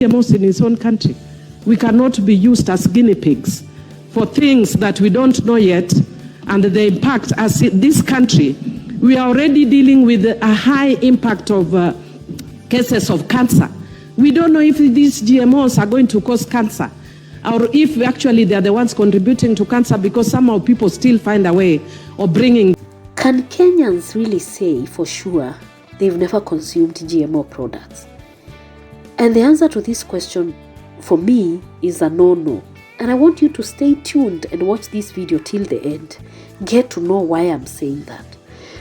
GMOs in his own country. We cannot be used as guinea pigs for things that we don't know yet, and the impact as this country. We are already dealing with a high impact of cases of cancer. We don't know if these GMOs are going to cause cancer, or if actually they are the ones contributing to cancer, because somehow people still find a way of bringing. Can Kenyans really say for sure they've never consumed GMO products? And the answer to this question for me is a no. And I want you to stay tuned and watch this video till the end. Get to know why I'm saying that.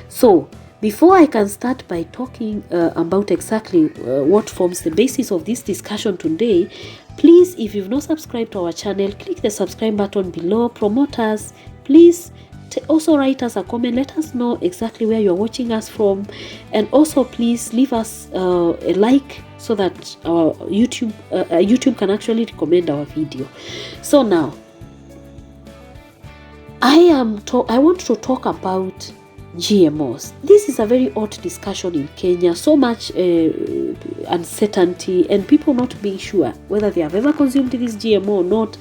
So, before I can start by talking about exactly what forms the basis of this discussion today, please, if you've not subscribed to our channel, click the subscribe button below. Promote us. Please also write us a comment. Let us know exactly where you're watching us from. And also, please leave us a like so that YouTube can actually recommend our video. So now, I want to talk about GMOs. This is a very hot discussion in Kenya. So much uncertainty and people not being sure whether they have ever consumed this GMO or not.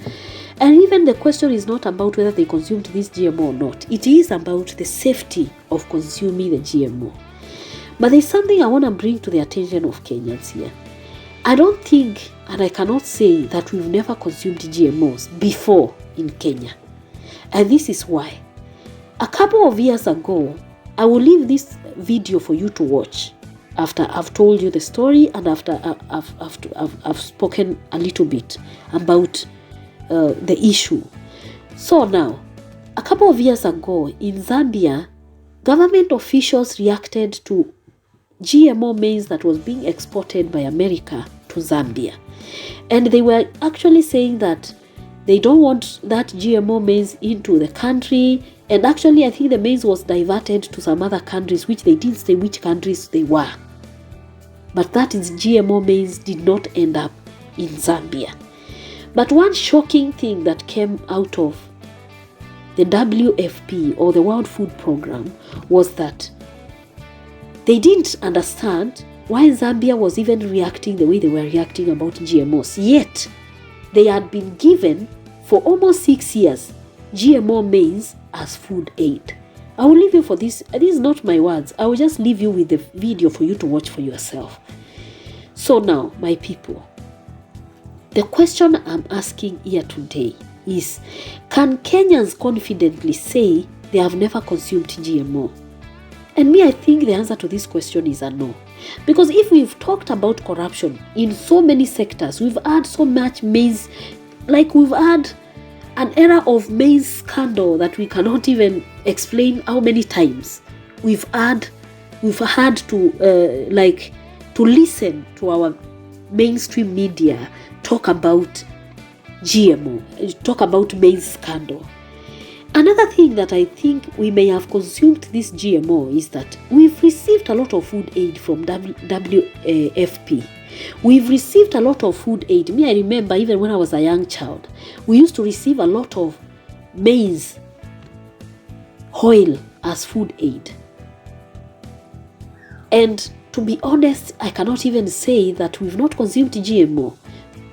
And even the question is not about whether they consumed this GMO or not. It is about the safety of consuming the GMO. But there's something I want to bring to the attention of Kenyans here. I don't think, and I cannot say that we've never consumed GMOs before in Kenya. And this is why. A couple of years ago, I will leave this video for you to watch after I've told you the story and after I've spoken a little bit about the issue. So now, a couple of years ago in Zambia, government officials reacted to GMO maize that was being exported by America to Zambia. And they were actually saying that they don't want that GMO maize into the country. And actually, I think the maize was diverted to some other countries, which they didn't say which countries they were. But that is GMO maize did not end up in Zambia. But one shocking thing that came out of the WFP or the World Food Program was that they didn't understand why Zambia was even reacting the way they were reacting about GMOs. Yet, they had been given for almost 6 years GMO maize as food aid. I will leave you for this. These are not my words. I will just leave you with the video for you to watch for yourself. So now, my people, the question I'm asking here today is, can Kenyans confidently say they have never consumed GMO? And me, I think the answer to this question is a no. Because if we've talked about corruption in so many sectors, we've had so much maize, like we've had an era of maize scandal that we cannot even explain how many times we've had to listen to our mainstream media talk about GMO, talk about maize scandal. Another thing that I think we may have consumed this GMO is that we've received a lot of food aid from WFP. We've received a lot of food aid. Me, I remember even when I was a young child, we used to receive a lot of maize oil as food aid. And to be honest, I cannot even say that we've not consumed GMO.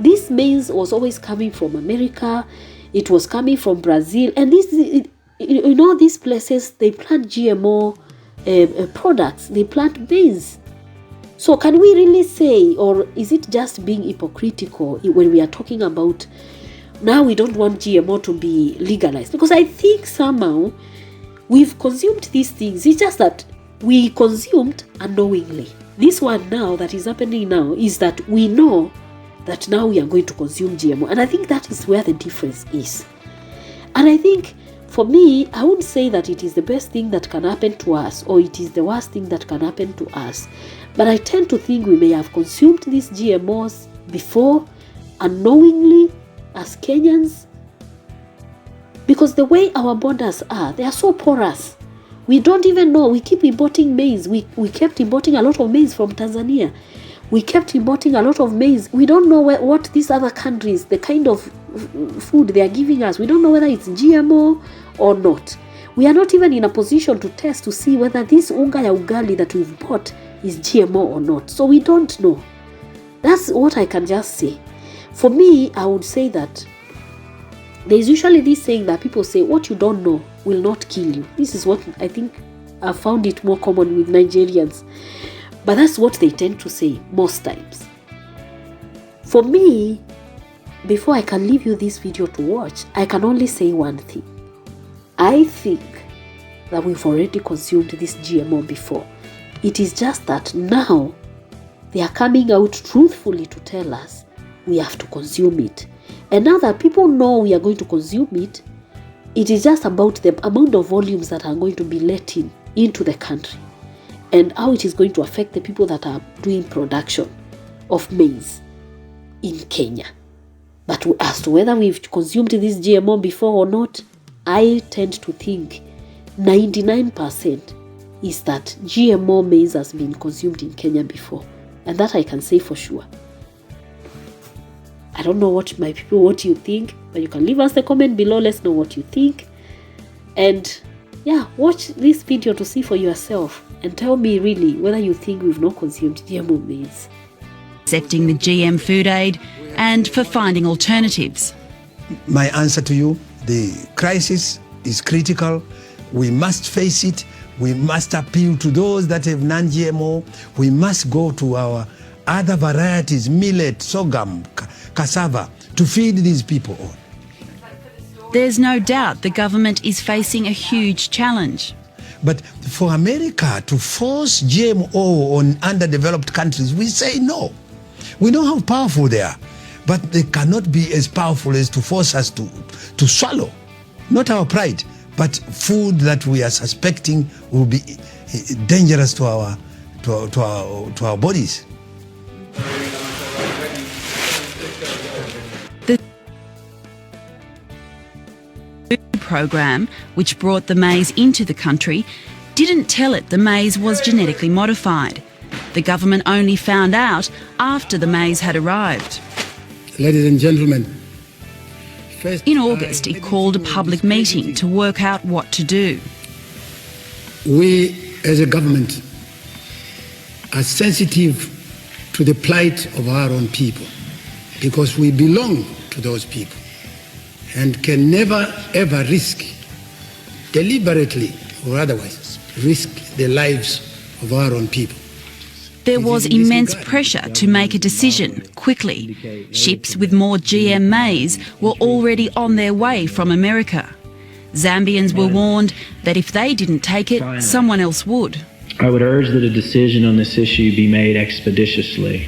This maize was always coming from America. It was coming from Brazil. And these places, they plant GMO products. They plant maize. So can we really say, or is it just being hypocritical when we are talking about now we don't want GMO to be legalized? Because I think somehow we've consumed these things. It's just that we consumed unknowingly. This one now that is happening now is that we know that now we are going to consume GMO. And I think that is where the difference is. And I think for me, I wouldn't say that it is the best thing that can happen to us or it is the worst thing that can happen to us. But I tend to think we may have consumed these GMOs before unknowingly as Kenyans. Because the way our borders are, they are so porous. We don't even know. We keep importing maize. We kept importing a lot of maize from Tanzania. We kept importing a lot of maize. We don't know what these other countries, the kind of food they are giving us. We don't know whether it's GMO or not. We are not even in a position to test to see whether this unga ya ugali that we've bought is GMO or not. So we don't know. That's what I can just say. For me, I would say that there's usually this saying that people say, what you don't know will not kill you. This is what I think I found it more common with Nigerians. But that's what they tend to say most times. For me, before I can leave you this video to watch, I can only say one thing. I think that we've already consumed this GMO before. It is just that now they are coming out truthfully to tell us we have to consume it. And now that people know we are going to consume it, it is just about the amount of volumes that are going to be let into the country and how it is going to affect the people that are doing production of maize in Kenya. But as to whether we've consumed this GMO before or not, I tend to think 99% is that GMO maize has been consumed in Kenya before. And that I can say for sure. I don't know what you think, but you can leave us a comment below. Let's know what you think. And yeah, watch this video to see for yourself and tell me really whether you think we've not consumed GMO maize. Accepting the GM food aid and for finding alternatives. My answer to you, the crisis is critical. We must face it. We must appeal to those that have non-GMO. We must go to our other varieties, millet, sorghum, cassava, to feed these people on. There's no doubt the government is facing a huge challenge. But for America to force GMO on underdeveloped countries, we say no. We know how powerful they are, but they cannot be as powerful as to force us to swallow. Not our pride, but food that we are suspecting will be dangerous to our bodies. The food program, which brought the maize into the country, didn't tell it the maize was genetically modified. The government only found out after the maize had arrived. Ladies and gentlemen, in August, it called a public meeting to work out what to do. We, as a government, are sensitive to the plight of our own people because we belong to those people and can never, ever risk, deliberately or otherwise, risk the lives of our own people. There was immense pressure to make a decision quickly. Ships with more GM maize were already on their way from America. Zambians were warned that if they didn't take it, someone else would. I would urge that a decision on this issue be made expeditiously,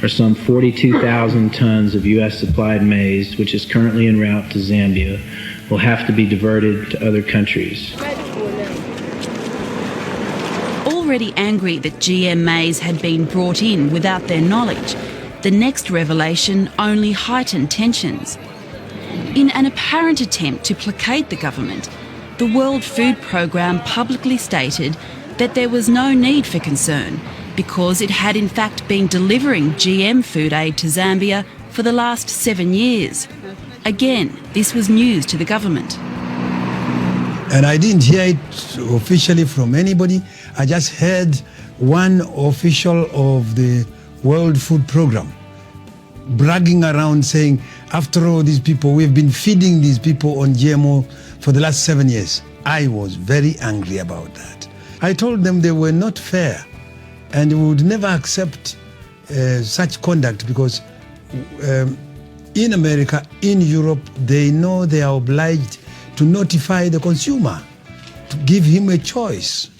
or some 42,000 tons of U.S. supplied maize, which is currently en route to Zambia, will have to be diverted to other countries. Already angry that GM maize had been brought in without their knowledge, the next revelation only heightened tensions. In an apparent attempt to placate the government, the World Food Programme publicly stated that there was no need for concern because it had in fact been delivering GM food aid to Zambia for the last 7 years. Again, this was news to the government. And I didn't hear it officially from anybody. I just heard one official of the World Food Programme bragging around saying, after all these people, we've been feeding these people on GMO for the last 7 years. I was very angry about that. I told them they were not fair and we would never accept such conduct because in America, in Europe, they know they are obliged to notify the consumer, to give him a choice.